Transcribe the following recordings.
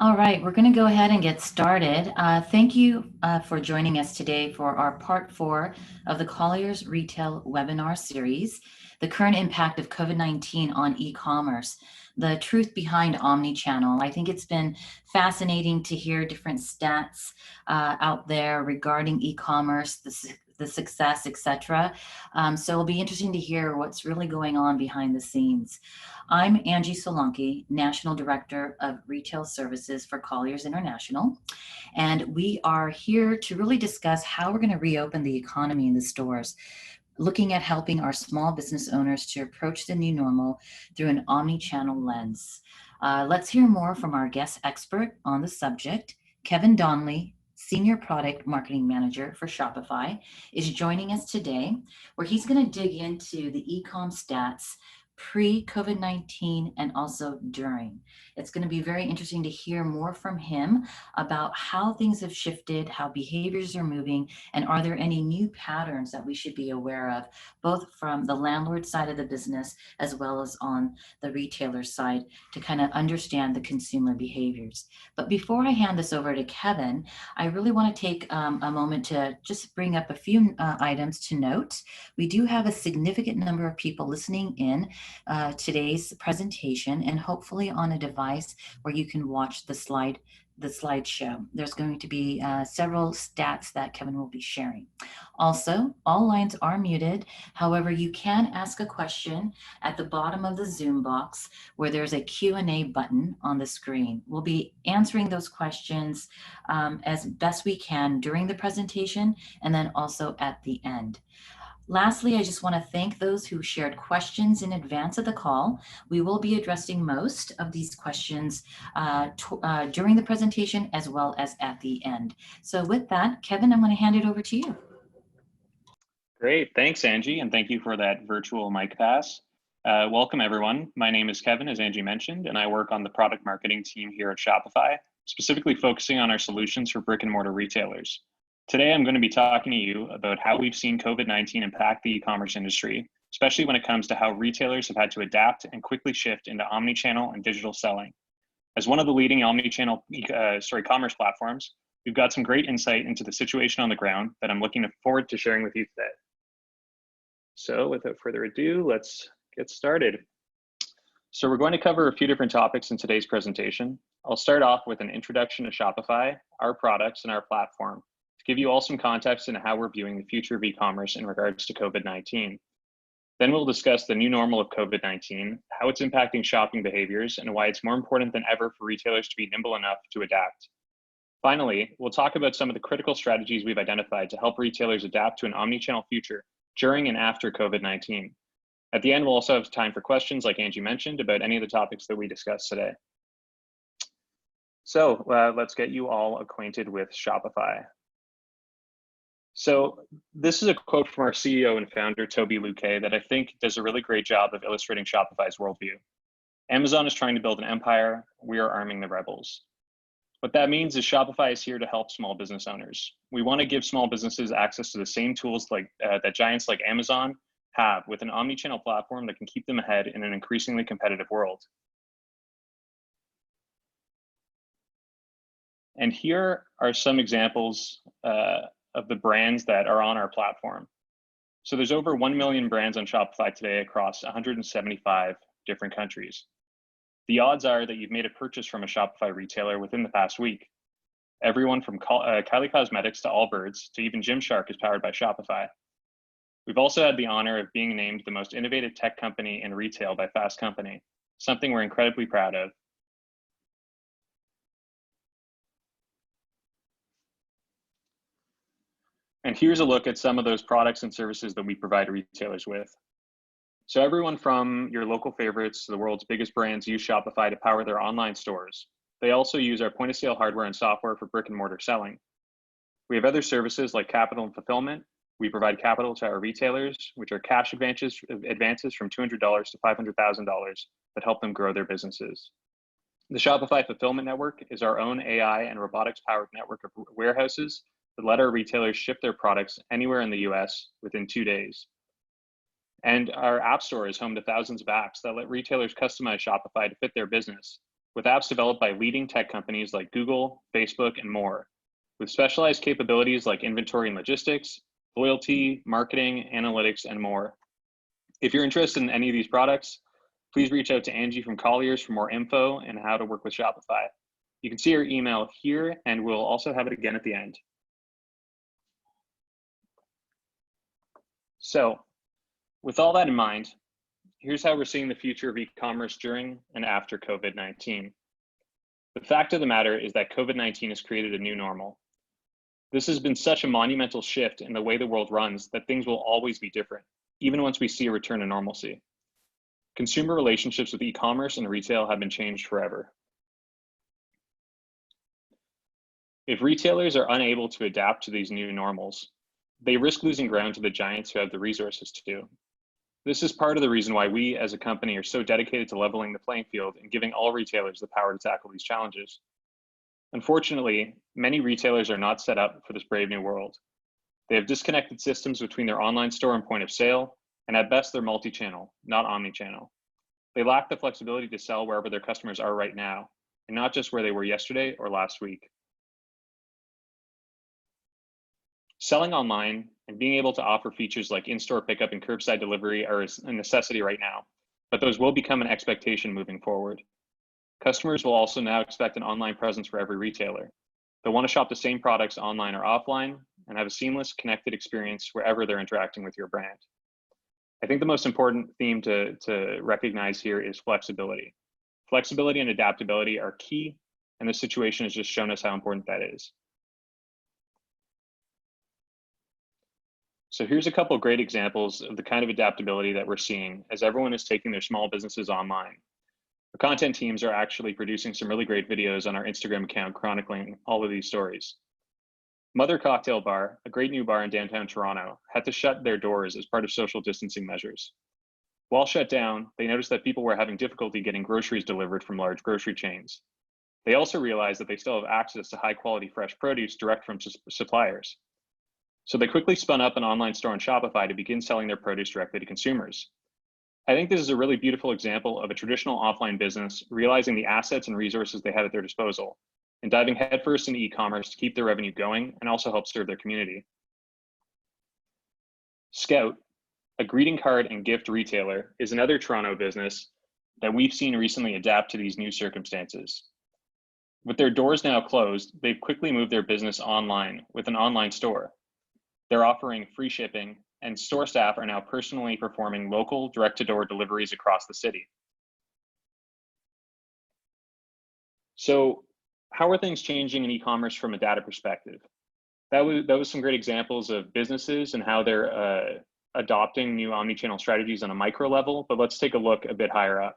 All right, we're going to go ahead and get started. Thank you for joining us today for our part 4 of the Colliers Retail Webinar Series, the current impact of COVID-19 on e-commerce, the truth behind omnichannel. I think it's been fascinating to hear different stats out there regarding e-commerce, the success, etc. So it'll be interesting to hear what's really going on behind the scenes. I'm Angie Solanki, National Director of Retail Services for Colliers International, and we are here to really discuss how we're going to reopen the economy in the stores, looking at helping our small business owners to approach the new normal through an omni-channel lens. Let's hear more from our guest expert on the subject. Kevin Donnelly, Senior Product Marketing Manager for Shopify, is joining us today, where he's going to dig into the e-com stats pre-COVID-19 and also during. It's going to be very interesting to hear more from him about how things have shifted, how behaviors are moving, and are there any new patterns that we should be aware of, both from the landlord side of the business as well as on the retailer side, to kind of understand the consumer behaviors. But before I hand this over to Kevin, I really want to take a moment to just bring up a few items to note. We do have a significant number of people listening in today's presentation, and hopefully on a device where you can watch the slideshow. There's going to be several stats that Kevin will be sharing. Also, all lines are muted. However, you can ask a question at the bottom of the Zoom box where there's a Q&A button on the screen. We'll be answering those questions as best we can during the presentation and then also at the end. Lastly, I just want to thank those who shared questions in advance of the call. We will be addressing most of these questions during the presentation as well as at the end. So with that, Kevin, I'm going to hand it over to you. Great, thanks Angie, and thank you for that virtual mic pass. Welcome everyone. My name is Kevin, as Angie mentioned, and I work on the product marketing team here at Shopify, specifically focusing on our solutions for brick and mortar retailers. Today, I'm going to be talking to you about how we've seen COVID-19 impact the e-commerce industry, especially when it comes to how retailers have had to adapt and quickly shift into omni-channel and digital selling. As one of the leading omni-channel commerce platforms, we've got some great insight into the situation on the ground that I'm looking forward to sharing with you today. So without further ado, let's get started. So we're going to cover a few different topics in today's presentation. I'll start off with an introduction to Shopify, our products, and our platform, to give you all some context into how we're viewing the future of e-commerce in regards to COVID-19. Then we'll discuss the new normal of COVID-19, how it's impacting shopping behaviors, and why it's more important than ever for retailers to be nimble enough to adapt. Finally, we'll talk about some of the critical strategies we've identified to help retailers adapt to an omni-channel future during and after COVID-19. At the end, we'll also have time for questions, like Angie mentioned, about any of the topics that we discussed today. So let's get you all acquainted with Shopify. So this is a quote from our CEO and founder, Toby Luque, that I think does a really great job of illustrating Shopify's worldview. Amazon is trying to build an empire. We are arming the rebels. What that means is Shopify is here to help small business owners. We want to give small businesses access to the same tools that giants like Amazon have, with an omni-channel platform that can keep them ahead in an increasingly competitive world. And here are some examples of the brands that are on our platform. So there's over 1 million brands on Shopify today across 175 different countries. The odds are that you've made a purchase from a Shopify retailer within the past week. Everyone from Kylie Cosmetics to Allbirds to even Gymshark is powered by Shopify. We've also had the honor of being named the most innovative tech company in retail by Fast Company, something we're incredibly proud of. And here's a look at some of those products and services that we provide retailers with. So everyone from your local favorites to the world's biggest brands use Shopify to power their online stores. They also use our point of sale hardware and software for brick and mortar selling. We have other services like capital and fulfillment. We provide capital to our retailers, which are cash advances from $200 to $500,000 that help them grow their businesses. The Shopify Fulfillment Network is our own AI and robotics-powered network of warehouses that let our retailers ship their products anywhere in the US within 2 days. And our App Store is home to thousands of apps that let retailers customize Shopify to fit their business. with apps developed by leading tech companies like Google, Facebook, and more, with specialized capabilities like inventory and logistics, loyalty, marketing, analytics, and more. If you're interested in any of these products, please reach out to Angie from Colliers for more info and how to work with Shopify. You can see her email here, and we'll also have it again at the end. So, with all that in mind, here's how we're seeing the future of e-commerce during and after COVID-19. The fact of the matter is that COVID-19 has created a new normal. This has been such a monumental shift in the way the world runs that things will always be different, even once we see a return to normalcy. Consumer relationships with e-commerce and retail have been changed forever. If retailers are unable to adapt to these new normals, they risk losing ground to the giants who have the resources to. This is part of the reason why we as a company are so dedicated to leveling the playing field and giving all retailers the power to tackle these challenges. Unfortunately, many retailers are not set up for this brave new world. They have disconnected systems between their online store and point of sale, and at best they're multi-channel, not omni-channel. They lack the flexibility to sell wherever their customers are right now, and not just where they were yesterday or last week. Selling online and being able to offer features like in-store pickup and curbside delivery are a necessity right now, but those will become an expectation moving forward. Customers will also now expect an online presence for every retailer. They'll want to shop the same products online or offline and have a seamless, connected experience wherever they're interacting with your brand. I think the most important theme to recognize here is flexibility. Flexibility and adaptability are key, and this situation has just shown us how important that is. So here's a couple of great examples of the kind of adaptability that we're seeing as everyone is taking their small businesses online. Our content teams are actually producing some really great videos on our Instagram account chronicling all of these stories. Mother Cocktail Bar, a great new bar in downtown Toronto, had to shut their doors as part of social distancing measures. While shut down, they noticed that people were having difficulty getting groceries delivered from large grocery chains. They also realized that they still have access to high quality fresh produce direct from suppliers. So they quickly spun up an online store on Shopify to begin selling their produce directly to consumers. I think this is a really beautiful example of a traditional offline business realizing the assets and resources they had at their disposal and diving headfirst into e-commerce to keep their revenue going and also help serve their community. Scout, a greeting card and gift retailer, is another Toronto business that we've seen recently adapt to these new circumstances. With their doors now closed, they've quickly moved their business online with an online store. They're offering free shipping, and store staff are now personally performing local direct-to-door deliveries across the city. So how are things changing in e-commerce from a data perspective? That was some great examples of businesses and how they're adopting new omni-channel strategies on a micro level, but let's take a look a bit higher up.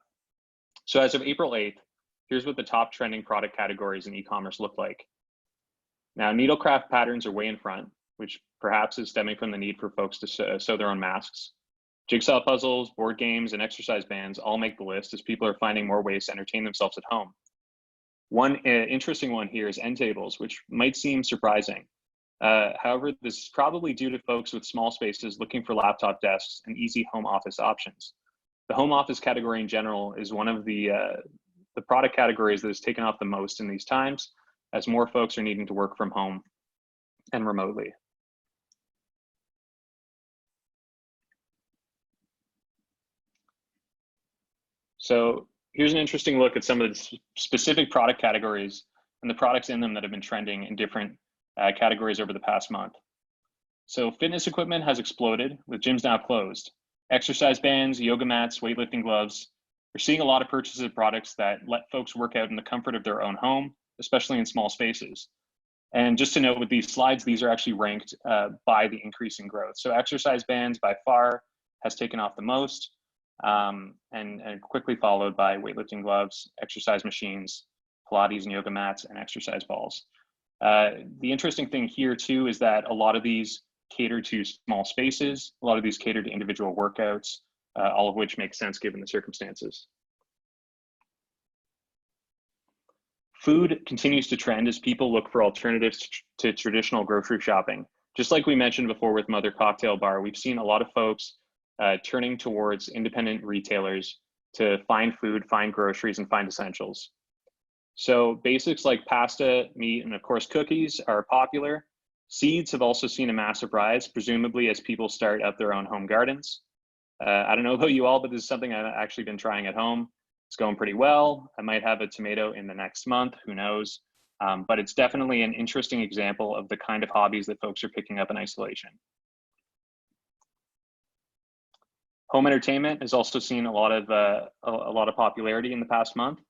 So as of April 8th, here's what the top trending product categories in e-commerce look like. Now, needlecraft patterns are way in front, which perhaps is stemming from the need for folks to sew their own masks. Jigsaw puzzles, board games, and exercise bands all make the list as people are finding more ways to entertain themselves at home. One interesting one here is end tables, which might seem surprising. However, this is probably due to folks with small spaces looking for laptop desks and easy home office options. The home office category in general is one of the product categories that has taken off the most in these times, as more folks are needing to work from home and remotely. So here's an interesting look at some of the specific product categories and the products in them that have been trending in different categories over the past month. So fitness equipment has exploded with gyms now closed. Exercise bands, yoga mats, weightlifting gloves. We're seeing a lot of purchases of products that let folks work out in the comfort of their own home, especially in small spaces. And just to note with these slides, these are actually ranked by the increase in growth. So exercise bands by far has taken off the most, and quickly followed by weightlifting gloves, exercise machines, Pilates and yoga mats, and exercise balls. The interesting thing here too is that a lot of these cater to small spaces, a lot of these cater to individual workouts, all of which make sense given the circumstances. Food continues to trend as people look for alternatives to traditional grocery shopping. Just like we mentioned before with Mother Cocktail Bar, we've seen a lot of folks turning towards independent retailers to find food, find groceries, and find essentials. So basics like pasta, meat, and of course cookies are popular. Seeds have also seen a massive rise, presumably as people start up their own home gardens. I don't know about you all, but this is something I've actually been trying at home. It's going pretty well. I might have a tomato in the next month, who knows? But it's definitely an interesting example of the kind of hobbies that folks are picking up in isolation. Home entertainment has also seen a lot of popularity in the past month.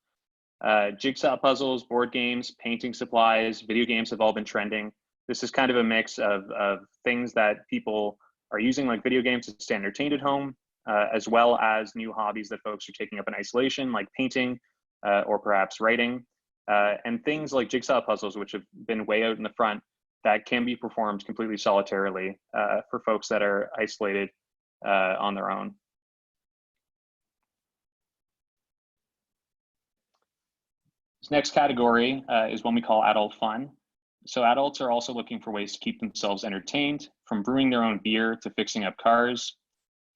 Jigsaw puzzles, board games, painting supplies, video games have all been trending. This is kind of a mix of things that people are using, like video games, to stay entertained at home, as well as new hobbies that folks are taking up in isolation, like painting or perhaps writing, and things like jigsaw puzzles, which have been way out in the front, that can be performed completely solitarily for folks that are isolated on their own. This next category is one we call adult fun. So adults are also looking for ways to keep themselves entertained, from brewing their own beer to fixing up cars.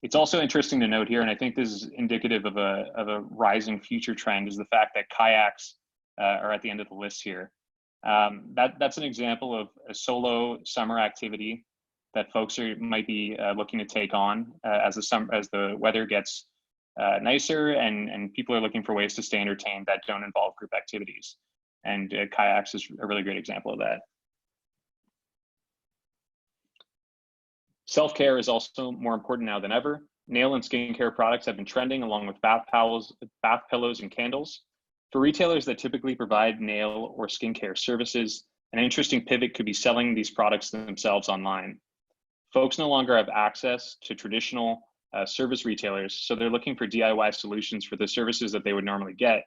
It's also interesting to note here, and I think this is indicative of a rising future trend, is the fact that kayaks are at the end of the list here. That's an example of a solo summer activity that folks might be looking to take on as the weather gets nicer and people are looking for ways to stay entertained that don't involve group activities. And kayaks is a really great example of that. Self-care is also more important now than ever. Nail and skincare products have been trending, along with bath pillows, and candles. For retailers that typically provide nail or skincare services, an interesting pivot could be selling these products themselves online. Folks no longer have access to traditional service retailers, so they're looking for DIY solutions for the services that they would normally get.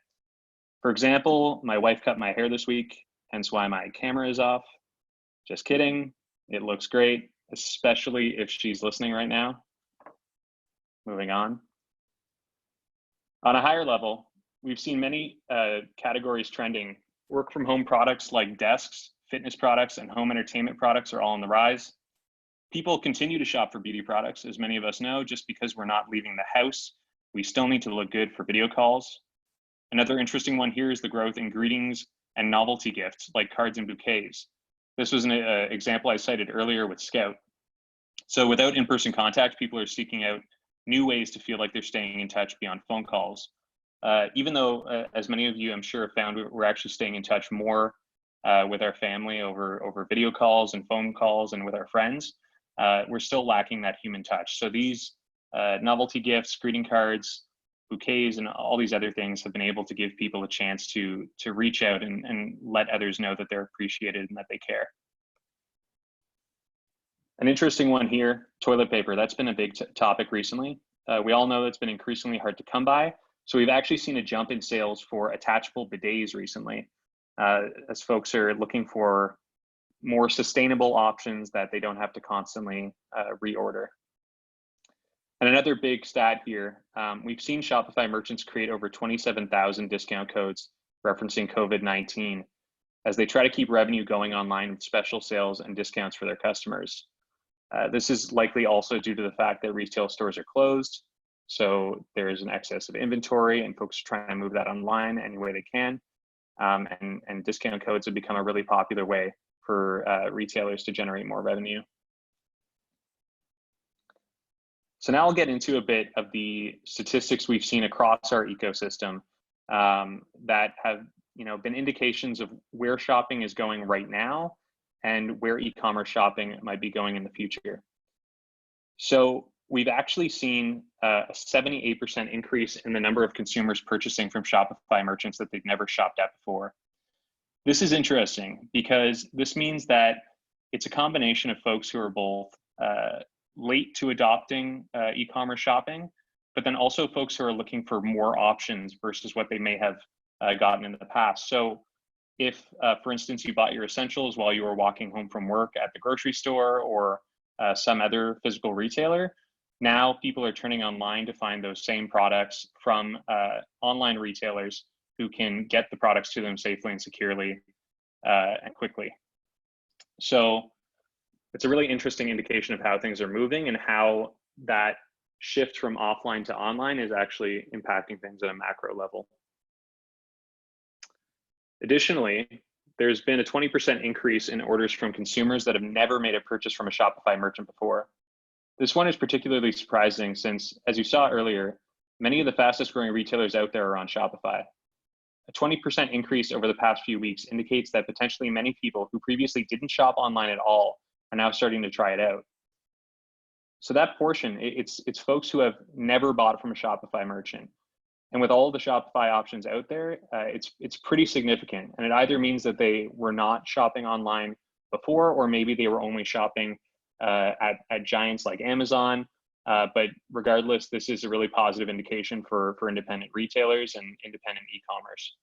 For example, my wife cut my hair this week, hence why my camera is off. Just kidding, it looks great, especially if she's listening right now. Moving on. On a higher level, we've seen many categories trending. Work from home products like desks, fitness products, and home entertainment products are all on the rise. People continue to shop for beauty products, as many of us know, just because we're not leaving the house. We still need to look good for video calls. Another interesting one here is the growth in greetings and novelty gifts like cards and bouquets. This was an example I cited earlier with Scout. So without in-person contact, people are seeking out new ways to feel like they're staying in touch beyond phone calls. Even though, as many of you I'm sure have found, we're actually staying in touch more with our family over video calls and phone calls and with our friends, we're still lacking that human touch. So these novelty gifts, greeting cards, bouquets, and all these other things have been able to give people a chance to reach out and let others know that they're appreciated and that they care. An interesting one here, toilet paper. That's been a big topic recently. We all know it's been increasingly hard to come by. So we've actually seen a jump in sales for attachable bidets recently, as folks are looking for more sustainable options that they don't have to constantly reorder. And another big stat here, we've seen Shopify merchants create over 27,000 discount codes referencing COVID-19 as they try to keep revenue going online with special sales and discounts for their customers. This is likely also due to the fact that retail stores are closed, so there is an excess of inventory and folks are trying to move that online any way they can. And discount codes have become a really popular way for retailers to generate more revenue. So now I'll get into a bit of the statistics we've seen across our ecosystem that have been indications of where shopping is going right now and where e-commerce shopping might be going in the future. So we've actually seen a 78% increase in the number of consumers purchasing from Shopify merchants that they've never shopped at before. This is interesting because this means that it's a combination of folks who are both late to adopting e-commerce shopping, but then also folks who are looking for more options versus what they may have gotten in the past. So if, for instance, you bought your essentials while you were walking home from work at the grocery store or some other physical retailer, now people are turning online to find those same products from online retailers who can get the products to them safely and securely and quickly. So it's a really interesting indication of how things are moving and how that shift from offline to online is actually impacting things at a macro level. Additionally, there's been a 20% increase in orders from consumers that have never made a purchase from a Shopify merchant before. This one is particularly surprising since, as you saw earlier, many of the fastest growing retailers out there are on Shopify. A 20% increase over the past few weeks indicates that potentially many people who previously didn't shop online at all are now starting to try it out. So that portion, it's folks who have never bought from a Shopify merchant. And with all the Shopify options out there, it's pretty significant. And it either means that they were not shopping online before, or maybe they were only shopping at giants like Amazon. But regardless, this is a really positive indication for independent retailers and independent e-commerce.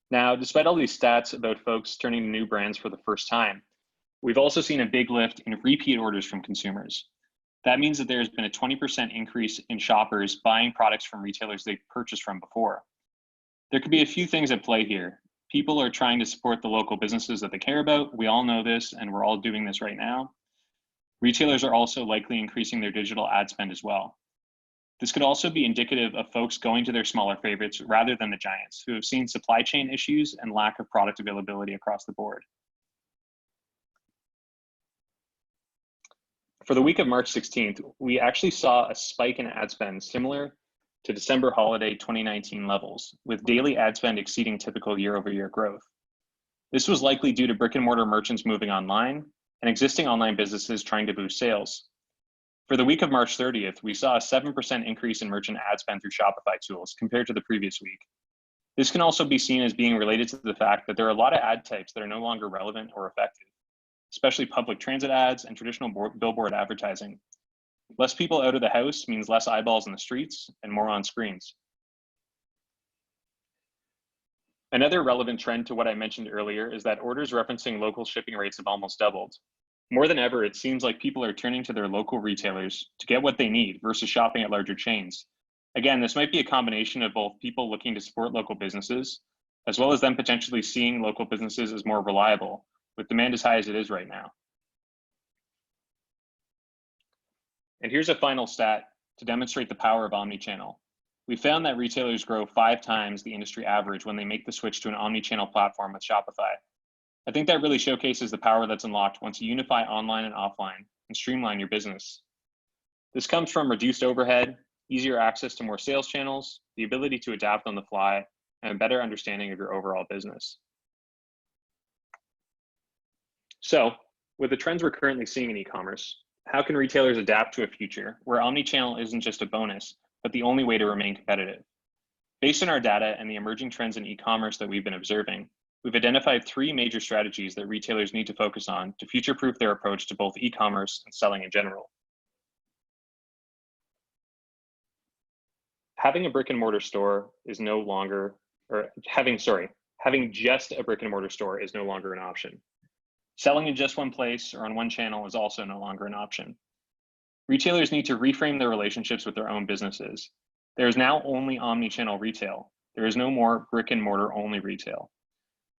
Now, despite all these stats about folks turning to new brands for the first time, we've also seen a big lift in repeat orders from consumers. That means that there's been a 20% increase in shoppers buying products from retailers they've purchased from before. There could be a few things at play here. People are trying to support the local businesses that they care about. We all know this, and we're all doing this right now. Retailers are also likely increasing their digital ad spend as well. This could also be indicative of folks going to their smaller favorites rather than the giants, who have seen supply chain issues and lack of product availability across the board. For the week of March 16th, we actually saw a spike in ad spend similar to December holiday 2019 levels, with daily ad spend exceeding typical year-over-year growth. This was likely due to brick and mortar merchants moving online and existing online businesses trying to boost sales. For the week of March 30th, we saw a 7% increase in merchant ad spend through Shopify tools compared to the previous week. This can also be seen as being related to the fact that there are a lot of ad types that are no longer relevant or effective, especially public transit ads and traditional billboard advertising. Less people out of the house means less eyeballs in the streets and more on screens. Another relevant trend to what I mentioned earlier is that orders referencing local shipping rates have almost doubled. More than ever, it seems like people are turning to their local retailers to get what they need versus shopping at larger chains. Again, this might be a combination of both people looking to support local businesses, as well as them potentially seeing local businesses as more reliable, with demand as high as it is right now. And here's a final stat to demonstrate the power of omnichannel. We found that retailers grow 5 times the industry average when they make the switch to an omnichannel platform with Shopify. I think that really showcases the power that's unlocked once you unify online and offline and streamline your business. This comes from reduced overhead, easier access to more sales channels, the ability to adapt on the fly, and a better understanding of your overall business. So, with the trends we're currently seeing in e-commerce, how can retailers adapt to a future where omnichannel isn't just a bonus, but the only way to remain competitive? Based on our data and the emerging trends in e-commerce that we've been observing, we've identified 3 major strategies that retailers need to focus on to future-proof their approach to both e-commerce and selling in general. Having a brick and mortar store is no longer, having just a brick and mortar store is no longer an option. Selling in just one place or on one channel is also no longer an option. Retailers need to reframe their relationships with their own businesses. There is now only omni-channel retail. There is no more brick and mortar only retail.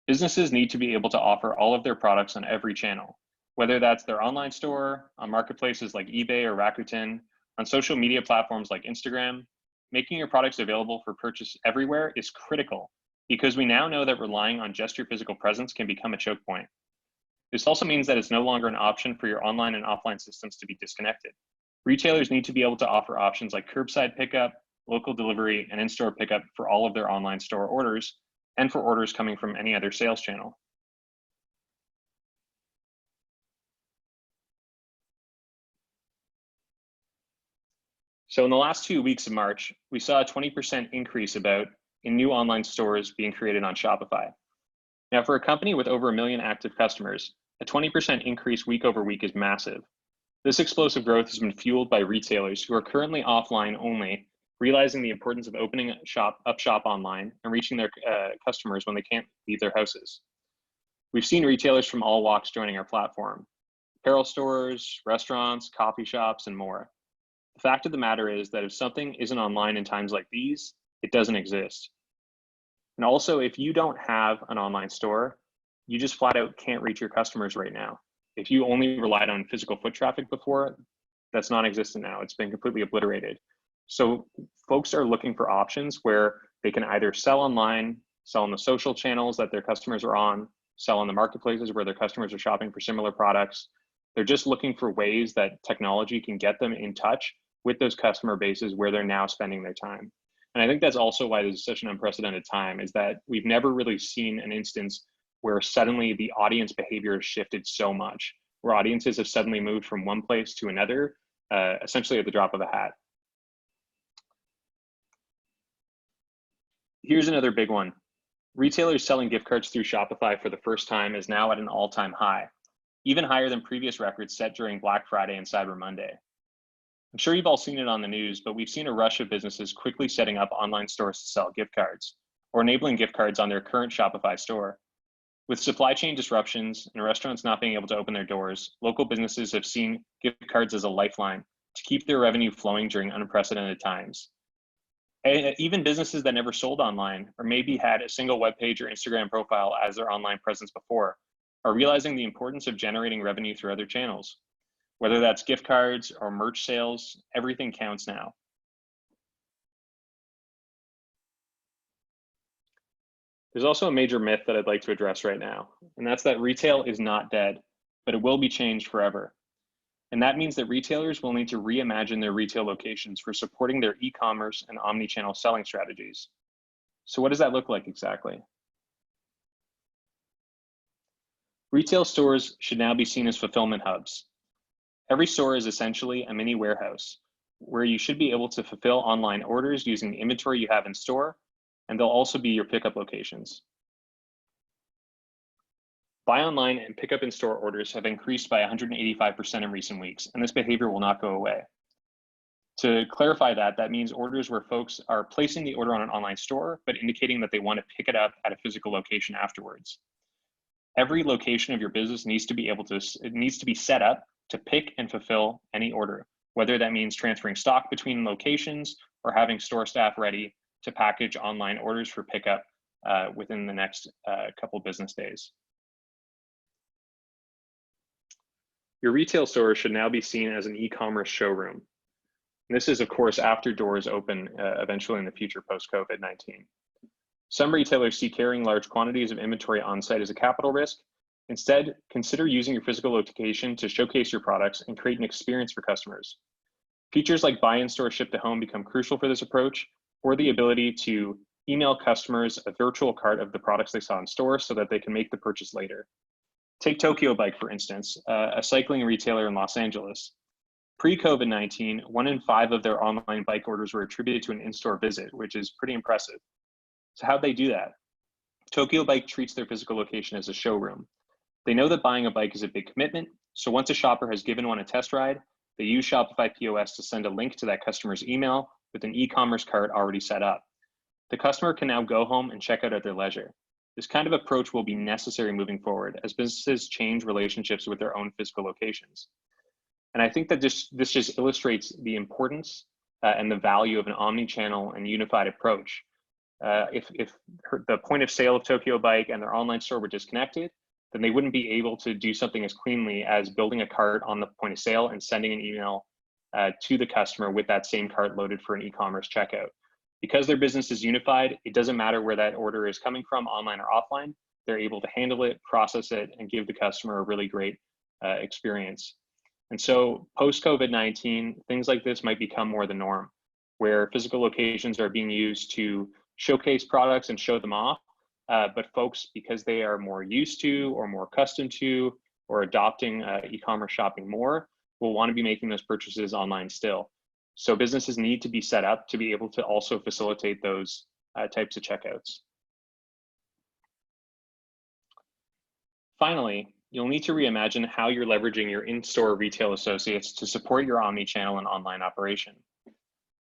Businesses need to be able to offer all of their products on every channel, whether that's their online store, on marketplaces like eBay or Rakuten, on social media platforms like Instagram. Making your products available for purchase everywhere is critical because we now know that relying on just your physical presence can become a choke point. This also means that it's no longer an option for your online and offline systems to be disconnected. Retailers need to be able to offer options like curbside pickup, local delivery, and in-store pickup for all of their online store orders, and for orders coming from any other sales channel. So in the last 2 weeks of March, we saw a 20% increase in new online stores being created on Shopify. Now, for a company with over 1 million active customers, a 20% increase week over week is massive. This explosive growth has been fueled by retailers who are currently offline only, realizing the importance of opening up shop online and reaching their customers when they can't leave their houses. We've seen retailers from all walks joining our platform: apparel stores, restaurants, coffee shops, and more. The fact of the matter is that if something isn't online in times like these, it doesn't exist. And also, if you don't have an online store, you just flat out can't reach your customers right now. If you only relied on physical foot traffic before, that's non-existent now. It's been completely obliterated. So folks are looking for options where they can either sell online, sell on the social channels that their customers are on, sell on the marketplaces where their customers are shopping for similar products. They're just looking for ways that technology can get them in touch with those customer bases where they're now spending their time. And I think that's also why this is such an unprecedented time, is that we've never really seen an instance where suddenly the audience behavior has shifted so much, where audiences have suddenly moved from one place to another, essentially at the drop of a hat. Here's another big one. Retailers selling gift cards through Shopify for the first time is now at an all-time high, even higher than previous records set during Black Friday and Cyber Monday. I'm sure you've all seen it on the news, but we've seen a rush of businesses quickly setting up online stores to sell gift cards or enabling gift cards on their current Shopify store. With supply chain disruptions and restaurants not being able to open their doors, local businesses have seen gift cards as a lifeline to keep their revenue flowing during unprecedented times. And even businesses that never sold online or maybe had a single web page or Instagram profile as their online presence before are realizing the importance of generating revenue through other channels. Whether that's gift cards or merch sales, everything counts now. There's also a major myth that I'd like to address right now, and that's that retail is not dead, but it will be changed forever. And that means that retailers will need to reimagine their retail locations for supporting their e-commerce and omni-channel selling strategies. So what does that look like exactly? Retail stores should now be seen as fulfillment hubs. Every store is essentially a mini warehouse where you should be able to fulfill online orders using the inventory you have in store, and they'll also be your pickup locations. Buy online and pick up in store orders have increased by 185% in recent weeks, and this behavior will not go away. To clarify that, that means orders where folks are placing the order on an online store, but indicating that they want to pick it up at a physical location afterwards. Every location of your business needs to be set up to pick and fulfill any order, whether that means transferring stock between locations or having store staff ready to package online orders for pickup within the next couple business days. Your retail store should now be seen as an e-commerce showroom. And this is, of course, after doors open eventually in the future post-COVID-19. Some retailers see carrying large quantities of inventory on site as a capital risk. Instead, consider using your physical location to showcase your products and create an experience for customers. Features like buy in store, ship to home become crucial for this approach, or the ability to email customers a virtual cart of the products they saw in store so that they can make the purchase later. Take Tokyo Bike, for instance, a cycling retailer in Los Angeles. Pre-COVID-19, 1 in 5 of their online bike orders were attributed to an in-store visit, which is pretty impressive. So how'd they do that? Tokyo Bike treats their physical location as a showroom. They know that buying a bike is a big commitment, so once a shopper has given one a test ride, they use Shopify POS to send a link to that customer's email with an e-commerce cart already set up. The customer can now go home and check out at their leisure. This kind of approach will be necessary moving forward as businesses change relationships with their own physical locations. And I think that this just illustrates the importance and the value of an omni-channel and unified approach. If the point of sale of Tokyo Bike and their online store were disconnected, then they wouldn't be able to do something as cleanly as building a cart on the point of sale and sending an email to the customer with that same cart loaded for an e-commerce checkout. Because their business is unified, it doesn't matter where that order is coming from, online or offline. They're able to handle it, process it, and give the customer a really great experience. And so post-COVID-19, things like this might become more the norm, where physical locations are being used to showcase products and show them off. But folks, because they are more used to or more accustomed to or adopting e-commerce shopping more, will want to be making those purchases online still. So businesses need to be set up to be able to also facilitate those types of checkouts. Finally, you'll need to reimagine how you're leveraging your in-store retail associates to support your omni-channel and online operation.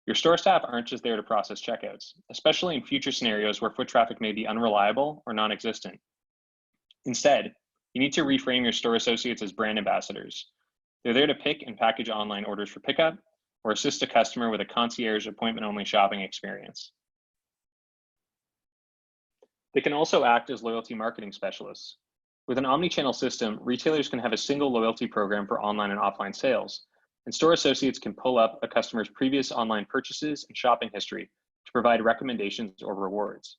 Your store staff aren't just there to process checkouts, especially in future scenarios where foot traffic may be unreliable or non-existent. Instead, you need to reframe your store associates as brand ambassadors. They're there to pick and package online orders for pickup or assist a customer with a concierge appointment-only shopping experience. They can also act as loyalty marketing specialists. With an omni-channel system, retailers can have a single loyalty program for online and offline sales, and store associates can pull up a customer's previous online purchases and shopping history to provide recommendations or rewards.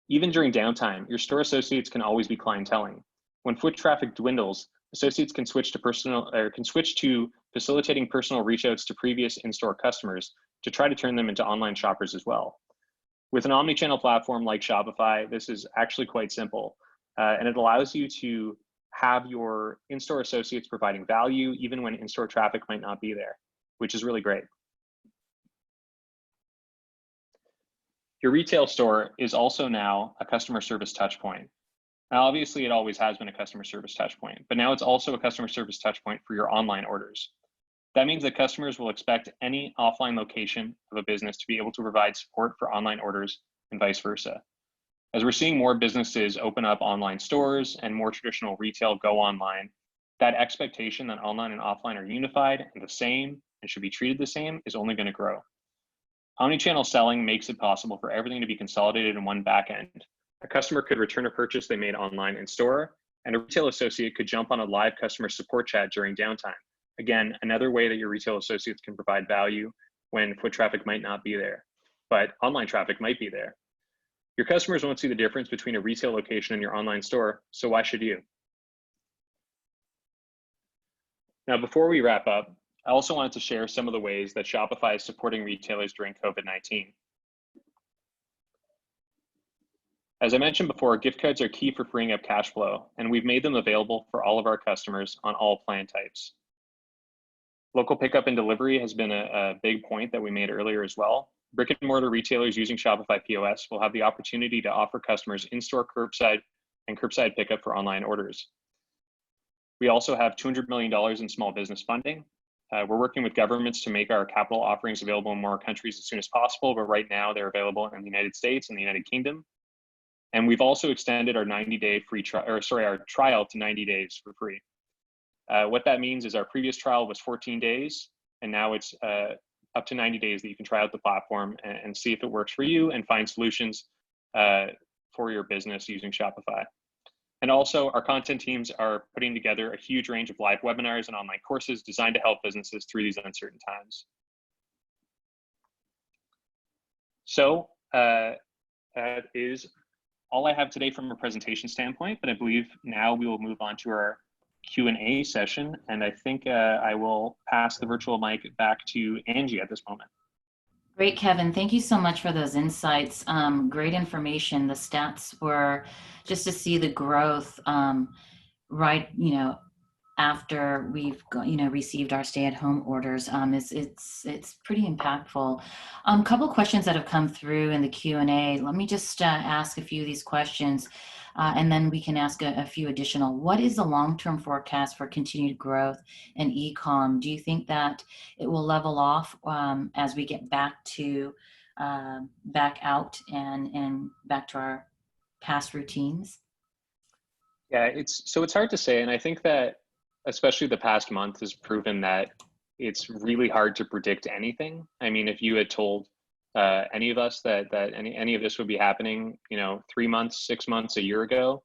Even during downtime, your store associates can always be clienteling. When foot traffic dwindles, associates can switch to facilitating personal reach outs to previous in-store customers to try to turn them into online shoppers as well. With an omnichannel platform like Shopify, this is actually quite simple, and it allows you to have your in-store associates providing value even when in-store traffic might not be there, which is really great. Your retail store is also now a customer service touchpoint. Now, obviously, it always has been a customer service touchpoint, but now it's also a customer service touchpoint for your online orders. That means that customers will expect any offline location of a business to be able to provide support for online orders and vice versa. As we're seeing more businesses open up online stores and more traditional retail go online, that expectation that online and offline are unified and the same and should be treated the same is only going to grow. Omnichannel selling makes it possible for everything to be consolidated in one back end. A customer could return a purchase they made online in store, and a retail associate could jump on a live customer support chat during downtime. Again, another way that your retail associates can provide value when foot traffic might not be there, but online traffic might be there. Your customers won't see the difference between a retail location and your online store, so why should you? Now, before we wrap up, I also wanted to share some of the ways that Shopify is supporting retailers during COVID-19. As I mentioned before, gift cards are key for freeing up cash flow, and we've made them available for all of our customers on all plan types. Local pickup and delivery has been a big point that we made earlier as well. Brick and mortar retailers using Shopify POS will have the opportunity to offer customers in-store curbside and curbside pickup for online orders. We also have $200 million in small business funding. We're working with governments to make our capital offerings available in more countries as soon as possible, but right now they're available in the United States and the United Kingdom. And we've also extended our 90-day our trial to 90 days for free. What that means is our previous trial was 14 days, and now it's up to 90 days that you can try out the platform and see if it works for you and find solutions for your business using Shopify. And also, our content teams are putting together a huge range of live webinars and online courses designed to help businesses through these uncertain times. So that is all I have today from a presentation standpoint, but I believe now we will move on to our Q&A session. And I think I will pass the virtual mic back to Angie at this moment. Great, Kevin. Thank you so much for those insights. Great information. The stats were just to see the growth right, after we've received our stay-at-home orders. It's pretty impactful. A couple of questions that have come through in the Q&A. Let me just ask a few of these questions, and then we can ask a few additional. What is the long-term forecast for continued growth in e-com? Do you think that it will level off as we get back out and back to our past routines? Yeah, it's hard to say, and I think that especially the past month has proven that it's really hard to predict anything. I mean, if you had told any of us that any of this would be happening, 3 months, 6 months, a year ago,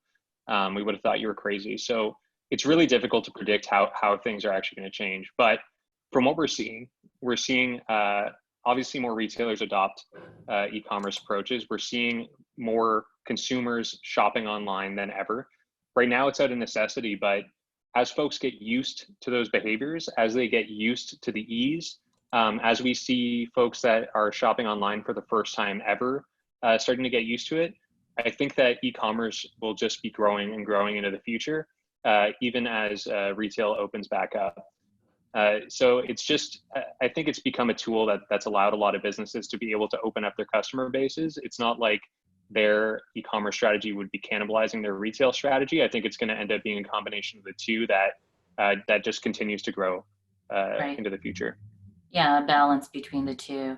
we would have thought you were crazy. So it's really difficult to predict how things are actually going to change. But from what we're seeing obviously more retailers adopt e-commerce approaches. We're seeing more consumers shopping online than ever. Right now, it's out of necessity, but as folks get used to those behaviors, as they get used to the ease, as we see folks that are shopping online for the first time ever starting to get used to it, I think that e-commerce will just be growing and growing into the future, even as retail opens back up. So it's just, I think it's become a tool that's allowed a lot of businesses to be able to open up their customer bases. It's not like their e-commerce strategy would be cannibalizing their retail strategy. I think it's going to end up being a combination of the two that just continues to grow Right. into the future. Yeah, a balance between the two.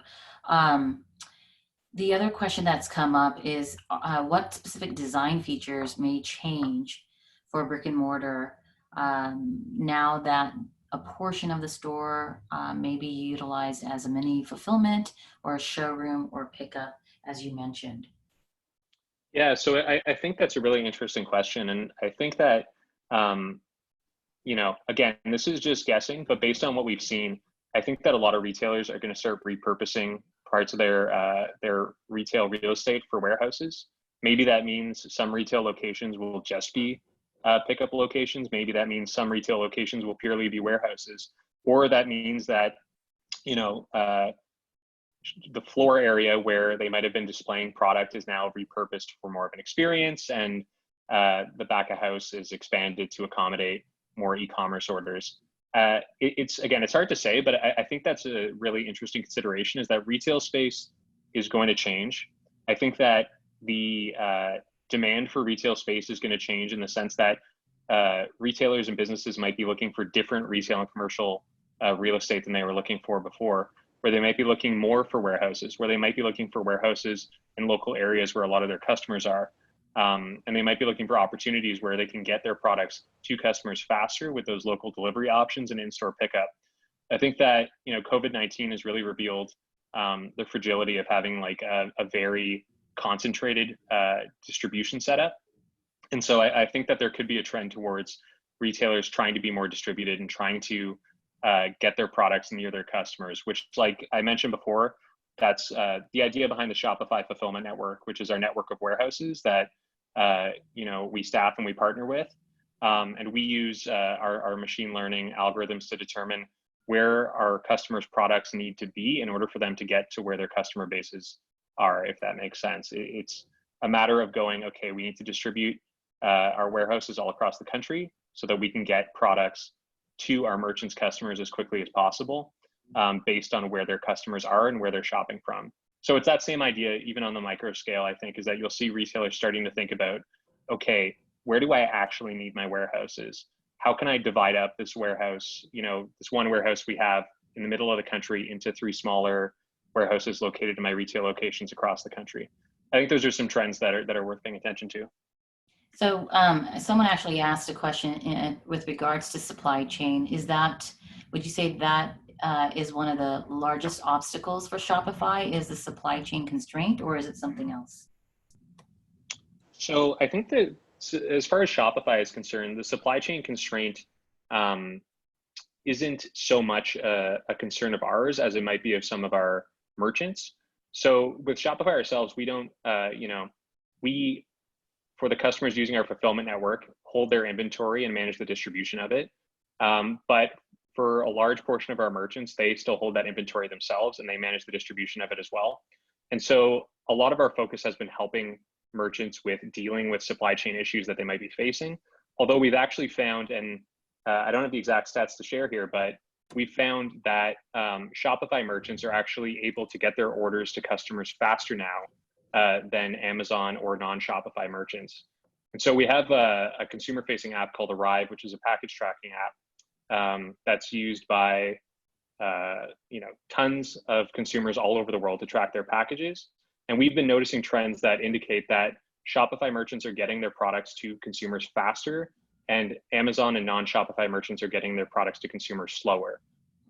The other question that's come up is what specific design features may change for brick and mortar now that a portion of the store may be utilized as a mini fulfillment or a showroom or pickup, as you mentioned? Yeah, so I think that's a really interesting question. And I think that again, this is just guessing, but based on what we've seen, I think that a lot of retailers are going to start repurposing parts of their retail real estate for warehouses. Maybe that means some retail locations will just be pickup locations. Maybe that means some retail locations will purely be warehouses, or that means that the floor area where they might have been displaying product is now repurposed for more of an experience, and the back of house is expanded to accommodate more e-commerce orders. It's hard to say, but I think that's a really interesting consideration, is that retail space is going to change. I think that the demand for retail space is going to change in the sense that retailers and businesses might be looking for different retail and commercial real estate than they were looking for before, where they might be looking more for warehouses, where they might be looking for warehouses in local areas where a lot of their customers are. And they might be looking for opportunities where they can get their products to customers faster with those local delivery options and in-store pickup. I think that, COVID-19 has really revealed the fragility of having like a very concentrated distribution setup. And so I think that there could be a trend towards retailers trying to be more distributed and trying to get their products near their customers, which, like I mentioned before, that's the idea behind the Shopify fulfillment network, which is our network of warehouses that we staff and we partner with. And we use our machine learning algorithms to determine where our customers' products need to be in order for them to get to where their customer bases are, if that makes sense. It's a matter of going, okay, we need to distribute our warehouses all across the country so that we can get products to our merchants' customers as quickly as possible, based on where their customers are and where they're shopping from. So it's that same idea, even on the micro scale, I think, is that you'll see retailers starting to think about, okay, where do I actually need my warehouses? How can I divide up this warehouse, this one warehouse we have in the middle of the country, into 3 smaller warehouses located in my retail locations across the country? I think those are some trends that are worth paying attention to. So someone actually asked a question with regards to supply chain. Would you say that is one of the largest obstacles for Shopify, is the supply chain constraint, or is it something else? So I think that as far as Shopify is concerned, the supply chain constraint isn't so much a concern of ours as it might be of some of our merchants. So with Shopify ourselves, we don't, we, for the customers using our fulfillment network, hold their inventory and manage the distribution of it. But for a large portion of our merchants, they still hold that inventory themselves and they manage the distribution of it as well. And so a lot of our focus has been helping merchants with dealing with supply chain issues that they might be facing. Although we've actually found, and I don't have the exact stats to share here, but we found that Shopify merchants are actually able to get their orders to customers faster now than Amazon or non-Shopify merchants. And so we have a consumer-facing app called Arrive, which is a package tracking app that's used by tons of consumers all over the world to track their packages. And we've been noticing trends that indicate that Shopify merchants are getting their products to consumers faster, and Amazon and non-Shopify merchants are getting their products to consumers slower.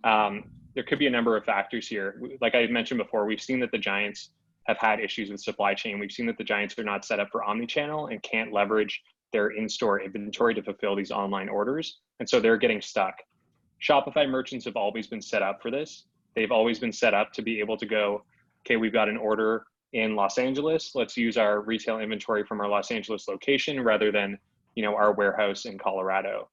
There could be a number of factors here. Like I mentioned before, we've seen that the giants have had issues with supply chain. We've seen that the giants are not set up for omnichannel and can't leverage their in-store inventory to fulfill these online orders. And so they're getting stuck. Shopify merchants have always been set up for this. They've always been set up to be able to go, okay, we've got an order in Los Angeles. Let's use our retail inventory from our Los Angeles location rather than, our warehouse in Colorado.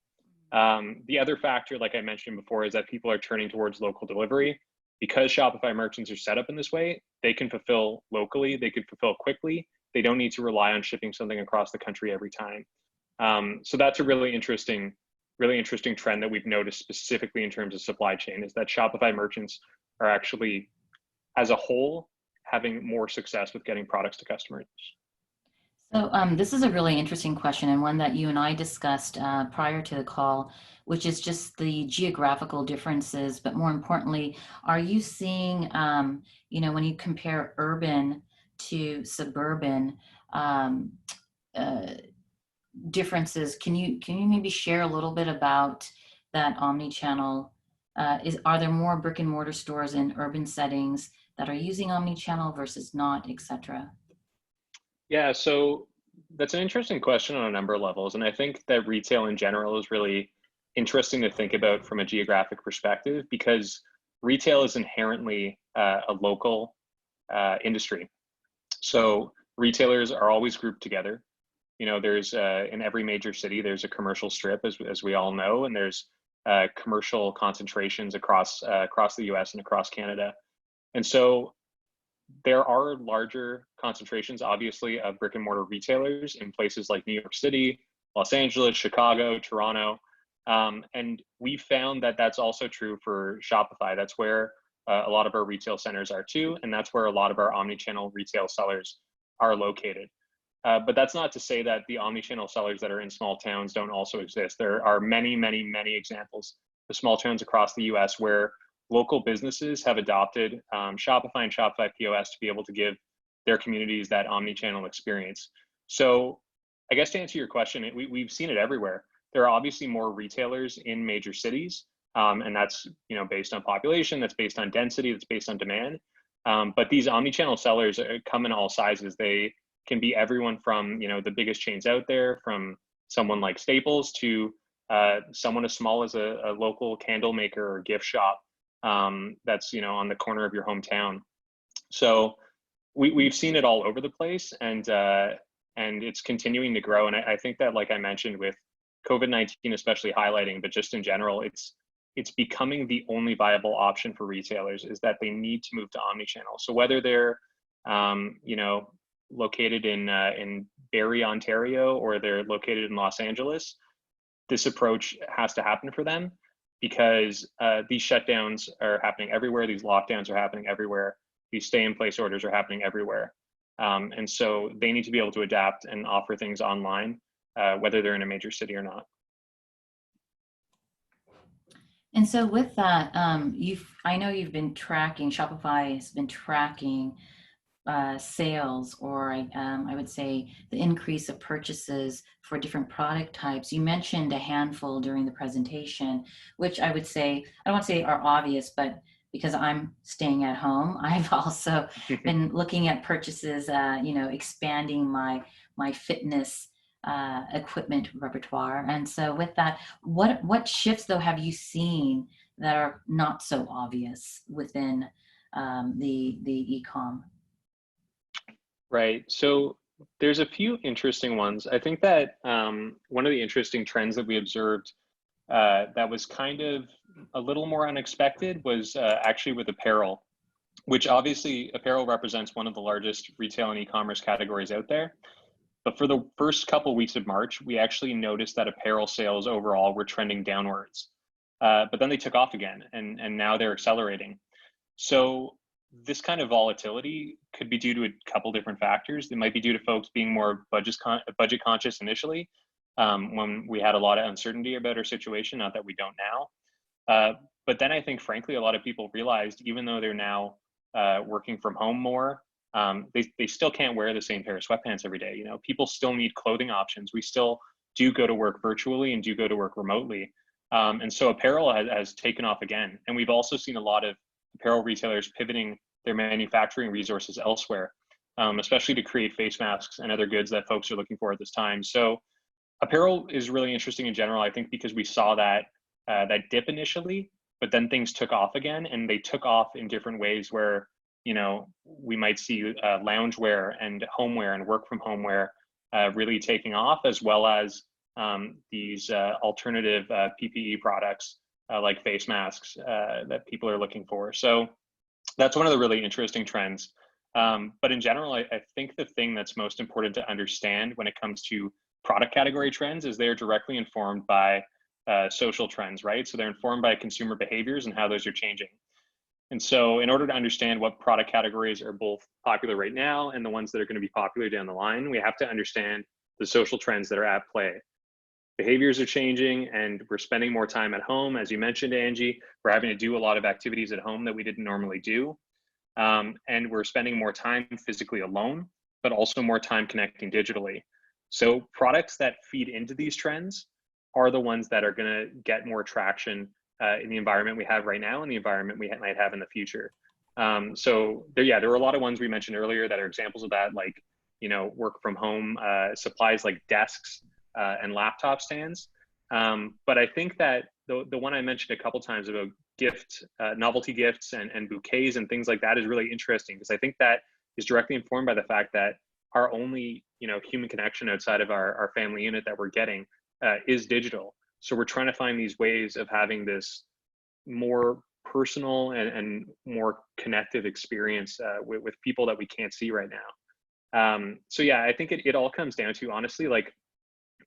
The other factor, like I mentioned before, is that people are turning towards local delivery. Because Shopify merchants are set up in this way, they can fulfill locally, they can fulfill quickly. They don't need to rely on shipping something across the country every time. So that's a really interesting trend that we've noticed specifically in terms of supply chain, is that Shopify merchants are actually, as a whole, having more success with getting products to customers. So this is a really interesting question, and one that you and I discussed prior to the call, which is just the geographical differences. But more importantly, are you seeing, when you compare urban to suburban differences, can you maybe share a little bit about that omni-channel? Are there more brick and mortar stores in urban settings that are using omni-channel versus not, et cetera? Yeah, so that's an interesting question on a number of levels. And I think that retail in general is really interesting to think about from a geographic perspective because retail is inherently a local industry. So retailers are always grouped together. There's in every major city, there's a commercial strip, as we all know, and there's commercial concentrations across the US and across Canada. And so there are larger concentrations, obviously, of brick and mortar retailers in places like New York City, Los Angeles, Chicago, Toronto. And we found that that's also true for Shopify. That's where a lot of our retail centers are too, and that's where a lot of our omnichannel retail sellers are located. But that's not to say that the omnichannel sellers that are in small towns don't also exist. There are many, many, many examples of small towns across the US where local businesses have adopted Shopify and Shopify POS to be able to give their communities that omnichannel experience. So I guess to answer your question, we've seen it everywhere. There are obviously more retailers in major cities, and that's based on population, that's based on density, that's based on demand. But these omnichannel sellers come in all sizes. They can be everyone from the biggest chains out there, from someone like Staples to someone as small as a local candle maker or gift shop that's on the corner of your hometown. So we've seen it all over the place, and it's continuing to grow. And I think that, like I mentioned, with COVID-19 especially highlighting, but just in general, it's becoming the only viable option for retailers, is that they need to move to omnichannel. So whether they're located in Barrie, Ontario, or they're located in Los Angeles, this approach has to happen for them, because these shutdowns are happening everywhere. These lockdowns are happening everywhere. These stay-in-place orders are happening everywhere. And so they need to be able to adapt and offer things online, whether they're in a major city or not. And so with that, I know you've been tracking, Shopify has been tracking sales, or I would say the increase of purchases for different product types. You mentioned a handful during the presentation, which I would say, I don't want to say are obvious, but because I'm staying at home, I've also been looking at purchases, expanding my fitness equipment repertoire. And so with that, what shifts though have you seen that are not so obvious within the e-com? Right. So there's a few interesting ones. I think that one of the interesting trends that we observed that was kind of a little more unexpected was actually with apparel, which obviously apparel represents one of the largest retail and e-commerce categories out there. But for the first couple of weeks of March, we actually noticed that apparel sales overall were trending downwards. But then they took off again, and now they're accelerating. So this kind of volatility could be due to a couple different factors. It might be due to folks being more budget conscious initially, when we had a lot of uncertainty about our situation, not that we don't now. But then I think, frankly, a lot of people realized, even though they're now working from home more, they still can't wear the same pair of sweatpants every day. People still need clothing options. We still do go to work virtually and do go to work remotely. And so apparel has taken off again. And we've also seen a lot of apparel retailers pivoting their manufacturing resources elsewhere, especially to create face masks and other goods that folks are looking for at this time. So apparel is really interesting in general, I think, because we saw that dip initially, but then things took off again, and they took off in different ways where, we might see loungewear and homeware and work from homeware really taking off, as well as these alternative PPE products like face masks that people are looking for. So that's one of the really interesting trends. But in general, I think the thing that's most important to understand when it comes to product category trends is they're directly informed by social trends, right? So they're informed by consumer behaviors and how those are changing. And so in order to understand what product categories are both popular right now and the ones that are going to be popular down the line, we have to understand the social trends that are at play. Behaviors are changing, and we're spending more time at home. As you mentioned, Angie, we're having to do a lot of activities at home that we didn't normally do. And we're spending more time physically alone, but also more time connecting digitally. So products that feed into these trends are the ones that are going to get more traction in the environment we have right now and the environment we might have in the future. So there were a lot of ones we mentioned earlier that are examples of that, like, work from home supplies like desks and laptop stands. But I think that the one I mentioned a couple times about novelty gifts and bouquets and things like that is really interesting, because I think that is directly informed by the fact that our only human connection outside of our family unit that we're getting is digital. So we're trying to find these ways of having this more personal and more connective experience with people that we can't see right now. So yeah, I think it all comes down to, honestly, like,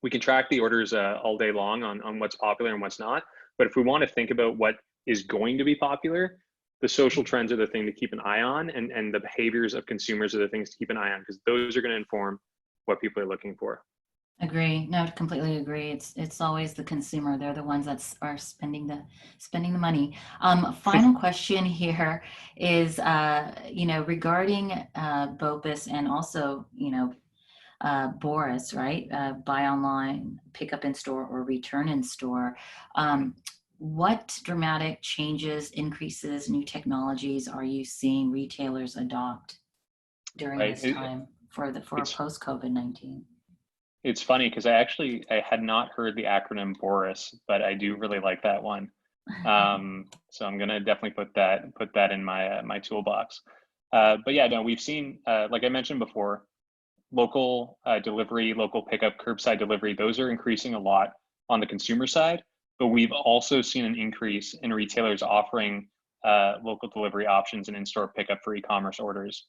we can track the orders all day long on what's popular and what's not. But if we want to think about what is going to be popular, the social trends are the thing to keep an eye on, and the behaviors of consumers are the things to keep an eye on, because those are going to inform what people are looking for. Agree. No, completely agree. It's always the consumer. They're the ones that are spending the money. Final question here is, regarding BOPUS and also, Boris, right? Buy online, pick up in store, or return in store. What dramatic changes, increases, new technologies are you seeing retailers adopt during Right. this time for post COVID-19? It's funny because I had not heard the acronym Boris, but I do really like that one. So I'm gonna definitely put that in my toolbox. But yeah, no, we've seen, like I mentioned before, local delivery, local pickup, curbside delivery. Those are increasing a lot on the consumer side, but we've also seen an increase in retailers offering local delivery options and in-store pickup for e-commerce orders.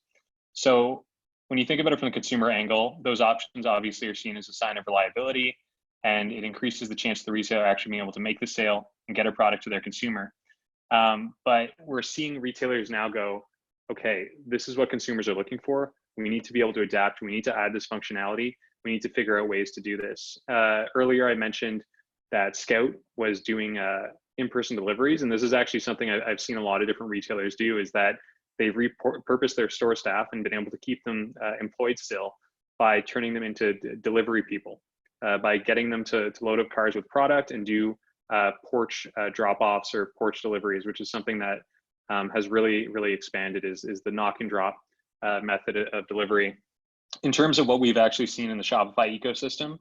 So when you think about it from the consumer angle, those options obviously are seen as a sign of reliability, and it increases the chance of the retailer actually being able to make the sale and get a product to their consumer. But we're seeing retailers now go, okay, this is what consumers are looking for. We need to be able to adapt. We need to add this functionality. We need to figure out ways to do this. Earlier, I mentioned that Scout was doing in-person deliveries, and this is actually something I've seen a lot of different retailers do, is that they've repurposed their store staff and been able to keep them employed still by turning them into delivery people, by getting them to load up cars with product and do porch drop-offs or porch deliveries, which is something that has really expanded, is the knock and drop method of delivery. In terms of what we've actually seen in the Shopify ecosystem,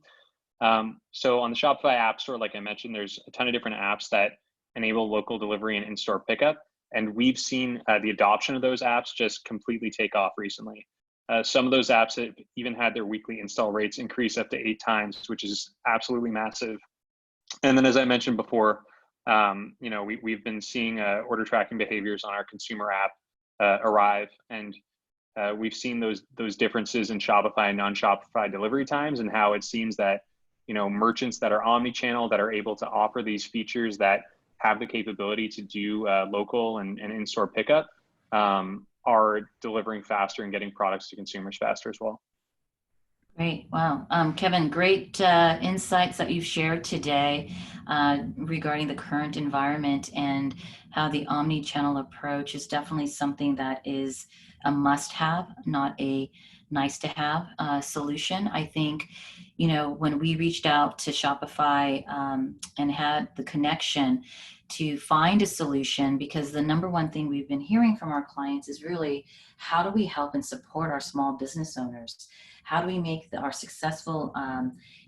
so on the Shopify App Store, like I mentioned, there's a ton of different apps that enable local delivery and in-store pickup. And we've seen the adoption of those apps just completely take off recently. Some of those apps have even had their weekly install rates increase up to 8 times, which is absolutely massive. And then, as I mentioned before, we've been seeing order tracking behaviors on our consumer app arrive, and we've seen those differences in Shopify and non-Shopify delivery times, and how it seems that merchants that are omni-channel, that are able to offer these features, that have the capability to do local and in-store pickup, are delivering faster and getting products to consumers faster as well. Great. Wow. Kevin, great insights that you've shared today regarding the current environment, and how the omni-channel approach is definitely something that is a must-have, not a nice-to-have solution. I think, when we reached out to Shopify and had the connection to find a solution, because the number one thing we've been hearing from our clients is really, how do we help and support our small business owners? How do we make our successful,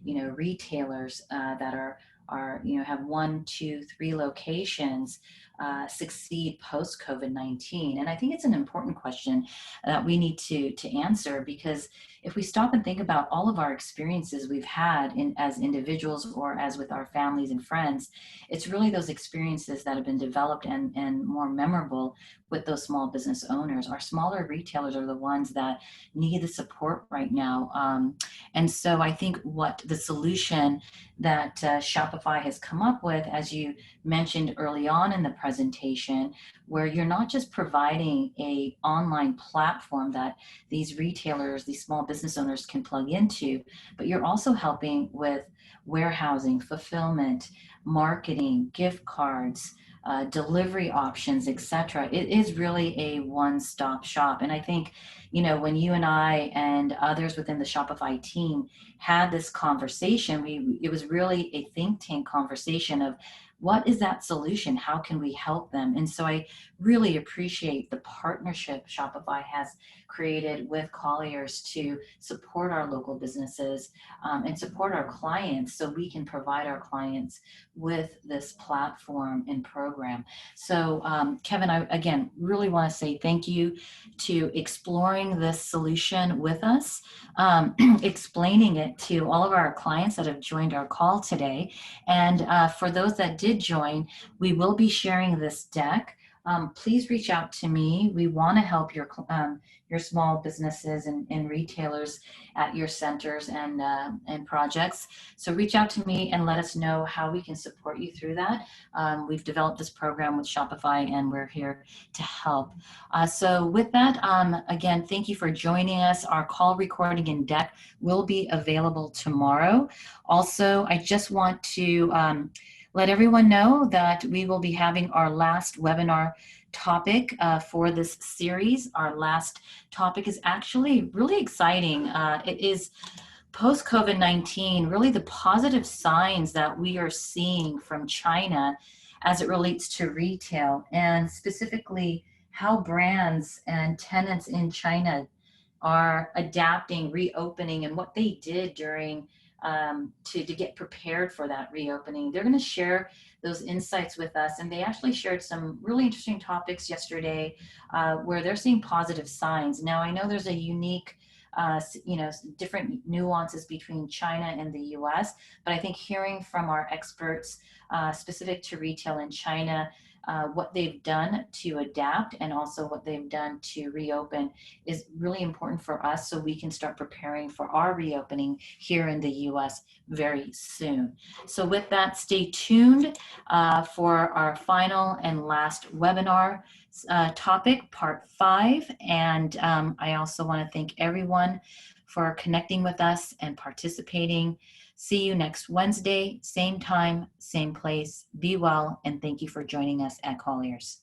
retailers that are have 1, 2, 3 locations succeed post COVID-19? And I think it's an important question that we need to answer, because if we stop and think about all of our experiences we've had as individuals or as with our families and friends, it's really those experiences that have been developed and more memorable with those small business owners. Our smaller retailers are the ones that need the support right now. And so I think what the solution that Shopify has come up with, as you mentioned early on in the presentation, where you're not just providing a online platform that these retailers, these small business owners can plug into, but you're also helping with warehousing, fulfillment, marketing, gift cards, delivery options, etc. It is really a one-stop shop. And I think, when you and I and others within the Shopify team had this conversation, it was really a think tank conversation of, what is that solution? How can we help them? And so I really appreciate the partnership Shopify has created with Colliers to support our local businesses and support our clients so we can provide our clients with this platform and program. So Kevin, I again really want to say thank you to exploring this solution with us, explaining it to all of our clients that have joined our call today. And for those that did join, we will be sharing this deck. Please reach out to me. We want to help your small businesses and retailers at your centers and projects. So reach out to me and let us know how we can support you through that. We've developed this program with Shopify, and we're here to help. So with that, again, thank you for joining us. Our call recording and deck will be available tomorrow. Also, I just want to let everyone know that we will be having our last webinar topic for this series. Our last topic is actually really exciting. It is post-COVID-19, really the positive signs that we are seeing from China as it relates to retail, and specifically how brands and tenants in China are adapting, reopening, and what they did during to get prepared for that reopening. They're going to share those insights with us, and they actually shared some really interesting topics yesterday where they're seeing positive signs. Now, I know there's a unique different nuances between China and the US, but I think hearing from our experts specific to retail in China, what they've done to adapt and also what they've done to reopen is really important for us so we can start preparing for our reopening here in the US very soon. So with that, stay tuned for our final and last webinar topic, part 5. And I also want to thank everyone for connecting with us and participating. See you next Wednesday, same time, same place. Be well, and thank you for joining us at Colliers.